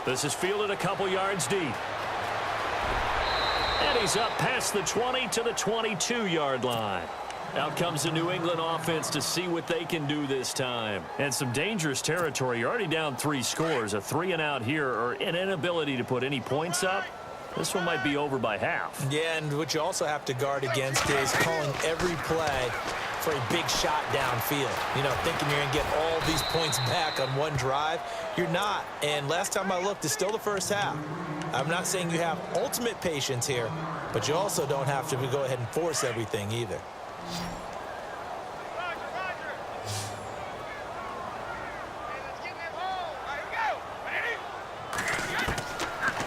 This is fielded a couple yards deep. And he's up past the 20 to the 22-yard line. Out comes the New England offense to see what they can do this time. And some dangerous territory. You're already down 3 scores. A 3-and-out here, or an inability to put any points up. This one might be over by half. Yeah, and what you also have to guard against is calling every play for a big shot downfield. You know, thinking you're going to get all these points back on one drive. You're not. And last time I looked, it's still the first half. I'm not saying you have ultimate patience here, but you also don't have to go ahead and force everything either.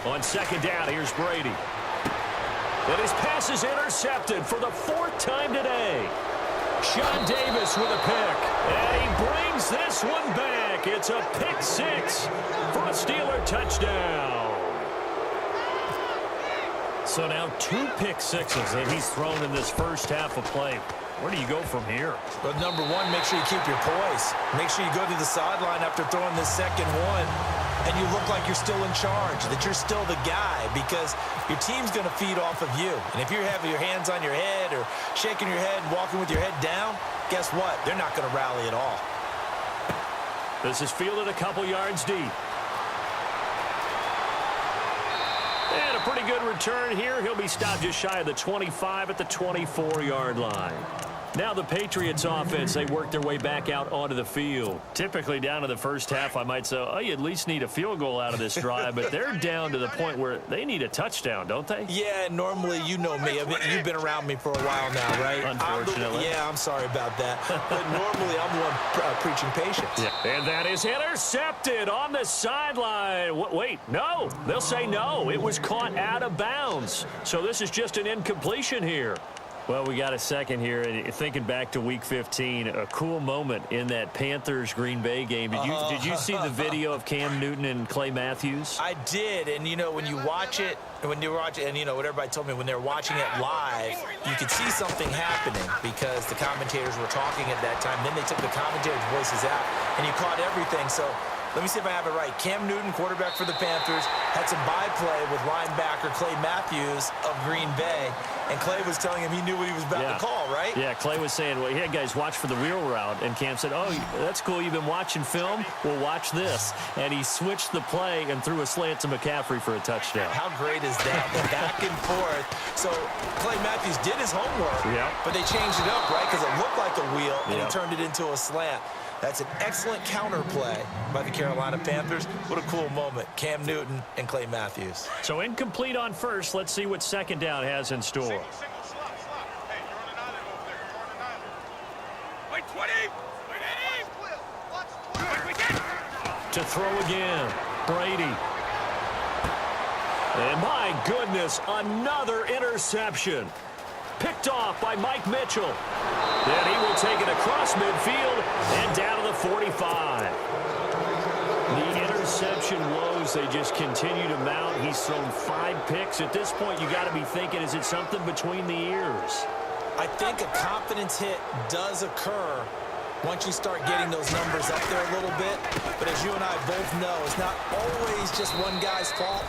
On second down, here's Brady. And his pass is intercepted for the 4th time today. Sean Davis with a pick. And he brings this one back. It's a pick 6 for a Steeler touchdown. So now 2 pick sixes that he's thrown in this first half of play. Where do you go from here? But number one, make sure you keep your poise. Make sure you go to the sideline after throwing this second one, and you look like you're still in charge, that you're still the guy, because your team's going to feed off of you. And if you're having your hands on your head or shaking your head and walking with your head down, guess what? They're not going to rally at all. This is fielded a couple yards deep. And a pretty good return here. He'll be stopped just shy of the 25 at the 24-yard line. Now the Patriots offense, they work their way back out onto the field. Typically down to the first half, I might say, oh, you at least need a field goal out of this drive, but they're down to the point where they need a touchdown, don't they? Yeah, normally, you know me. I mean, you've been around me for a while now, right? Unfortunately. I'm sorry about that. But normally, I'm the one preaching patience. Yeah. And that is intercepted on the sideline. Wait, no. They'll say no. It was caught out of bounds. So this is just an incompletion here. Well, we got a second here, and thinking back to Week 15, a cool moment in that Panthers-Green Bay game. Did you see the video of Cam Newton and Clay Matthews? I did, and you know, when you watch it, and you know what everybody told me, when they're watching it live, you could see something happening because the commentators were talking at that time. Then they took the commentators' voices out, and you caught everything. So let me see if I have it right. Cam Newton, quarterback for the Panthers, had some byplay with linebacker Clay Matthews of Green Bay. And Clay was telling him he knew what he was about to call, right? Yeah, Clay was saying, well, yeah, guys, watch for the wheel route. And Cam said, oh, that's cool. You've been watching film? Well, watch this. And he switched the play and threw a slant to McCaffrey for a touchdown. How great is that? The back and forth. So Clay Matthews did his homework, but they changed it up, right? Because it looked like a wheel, and he turned it into a slant. That's an excellent counter play by the Carolina Panthers. What a cool moment. Cam Newton and Clay Matthews. So incomplete on first. Let's see what second down has in store. Single, slot. Hey, you're on an island over there. You're on an island. Wait, 20. To throw again. Brady. And my goodness, another interception. Picked off by Mike Mitchell. Then he will take it across midfield and down to the 45. The interception woes, they just continue to mount. He's thrown 5 picks. At this point, you got to be thinking, is it something between the ears? I think a confidence hit does occur once you start getting those numbers up there a little bit. But as you and I both know, it's not always just one guy's fault.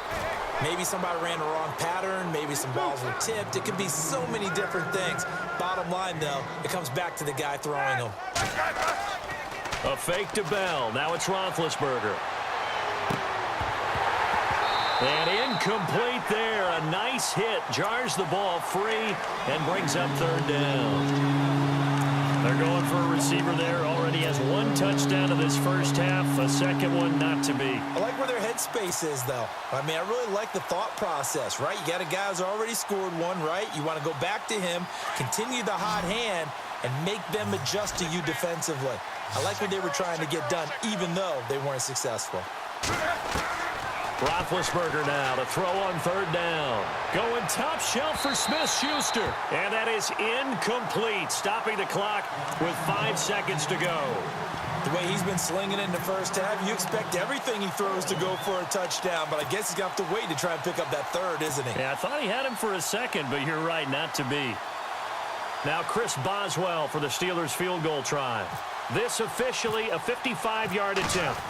Maybe somebody ran the wrong pattern. Maybe some balls were tipped. It could be so many different things. Bottom line, though, it comes back to the guy throwing them. A fake to Bell. Now it's Roethlisberger. And incomplete there. A nice hit. Jars the ball free and brings up third down. They're going for a receiver there. Already has 1 touchdown in this first half. A second one not to be. I like where their headspace is, though. I mean, I really like the thought process, right? You got a guy who's already scored one, right? You want to go back to him, continue the hot hand, and make them adjust to you defensively. I like what they were trying to get done, even though they weren't successful. Roethlisberger now to throw on third down. Going top shelf for Smith-Schuster. And that is incomplete. Stopping the clock with 5 seconds to go. The way he's been slinging in the first half, you expect everything he throws to go for a touchdown. But I guess he's going to have to wait to try and pick up that third, isn't he? Yeah, I thought he had him for a second, but you're right, not to be. Now Chris Boswell for the Steelers field goal try. This officially a 55-yard attempt.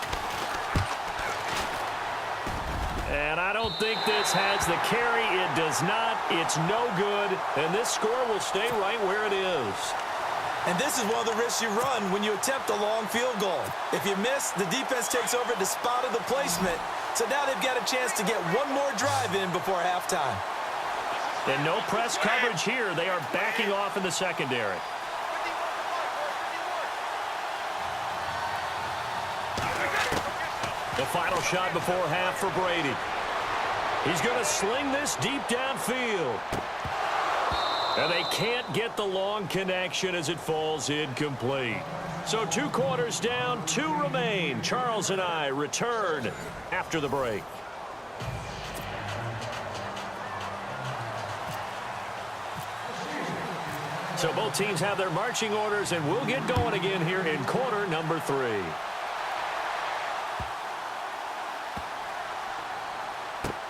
And I don't think this has the carry. It does not. It's no good. And this score will stay right where it is. And this is one of the risks you run when you attempt a long field goal. If you miss, the defense takes over at the spot of the placement. So now they've got a chance to get one more drive in before halftime. And no press coverage here. They are backing off in the secondary. The final shot before half for Brady. He's going to sling this deep downfield. And they can't get the long connection as it falls incomplete. So 2 quarters down, 2 remain. Charles and I return after the break. So both teams have their marching orders, and we'll get going again here in quarter number 3.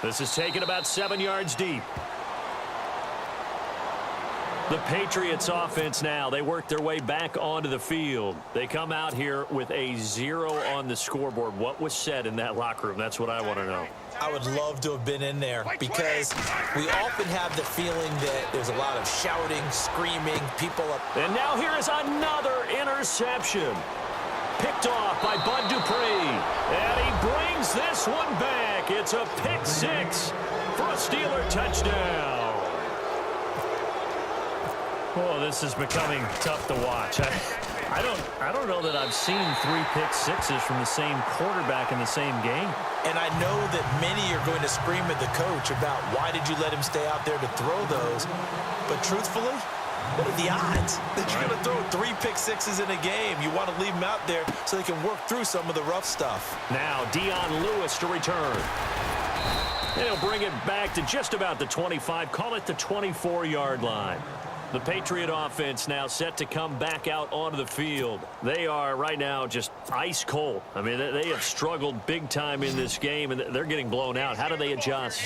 This is taken about 7 yards deep. The Patriots offense now, they work their way back onto the field. They come out here with a 0 on the scoreboard. What was said in that locker room? That's what I want to know. I would love to have been in there because we often have the feeling that there's a lot of shouting, screaming, people up. And now here is another interception. Picked off by Bud Dupree. And he brings this one back. It's a pick 6 for a Steeler touchdown. Oh, this is becoming tough to watch. I don't know that I've seen 3 pick 6s from the same quarterback in the same game. And I know that many are going to scream at the coach about why did you let him stay out there to throw those. But truthfully, what are the odds that you're going to throw 3 pick 6s in a game? You want to leave them out there so they can work through some of the rough stuff. Now Dion Lewis to return. And he'll bring it back to just about the 25. Call it the 24-yard line. The Patriot offense now set to come back out onto the field. They are right now just ice cold. I mean, they have struggled big time in this game, and they're getting blown out. How do they adjust?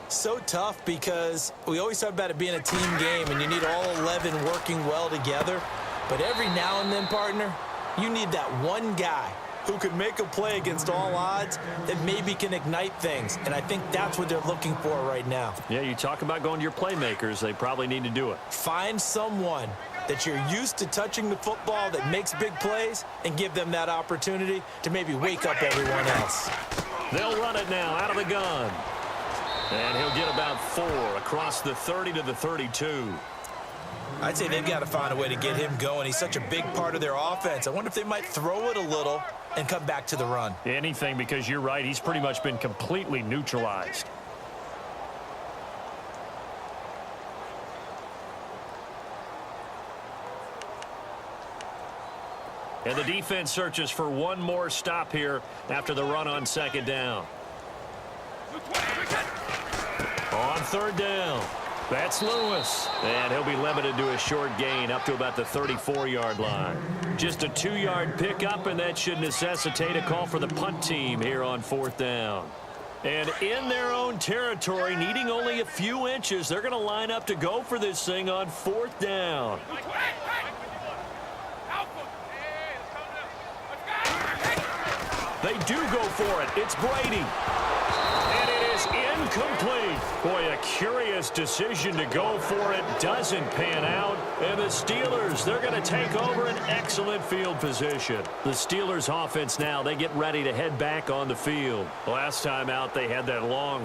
So tough because we always talk about it being a team game, and you need all 11 working well together. But every now and then, partner, you need that one guy who can make a play against all odds that maybe can ignite things. And I think that's what they're looking for right now. Yeah, you talk about going to your playmakers. They probably need to do it. Find someone that you're used to touching the football that makes big plays and give them that opportunity to maybe wake up everyone else. They'll run it now out of the gun. And he'll get about 4 across the 30 to the 32. I'd say they've got to find a way to get him going. He's such a big part of their offense. I wonder if they might throw it a little and come back to the run. Anything, because you're right. He's pretty much been completely neutralized. And the defense searches for one more stop here after the run on 2nd down. On 3rd down. That's Lewis. And he'll be limited to a short gain up to about the 34-yard line. Just a 2-yard pickup, and that should necessitate a call for the punt team here on 4th down. And in their own territory, needing only a few inches, they're going to line up to go for this thing on 4th down. They do go for it. It's Brady. And it is incomplete. Boy, a curious decision to go for it. Doesn't pan out. And the Steelers, they're going to take over an excellent field position. The Steelers offense now, they get ready to head back on the field. Last time out, they had that long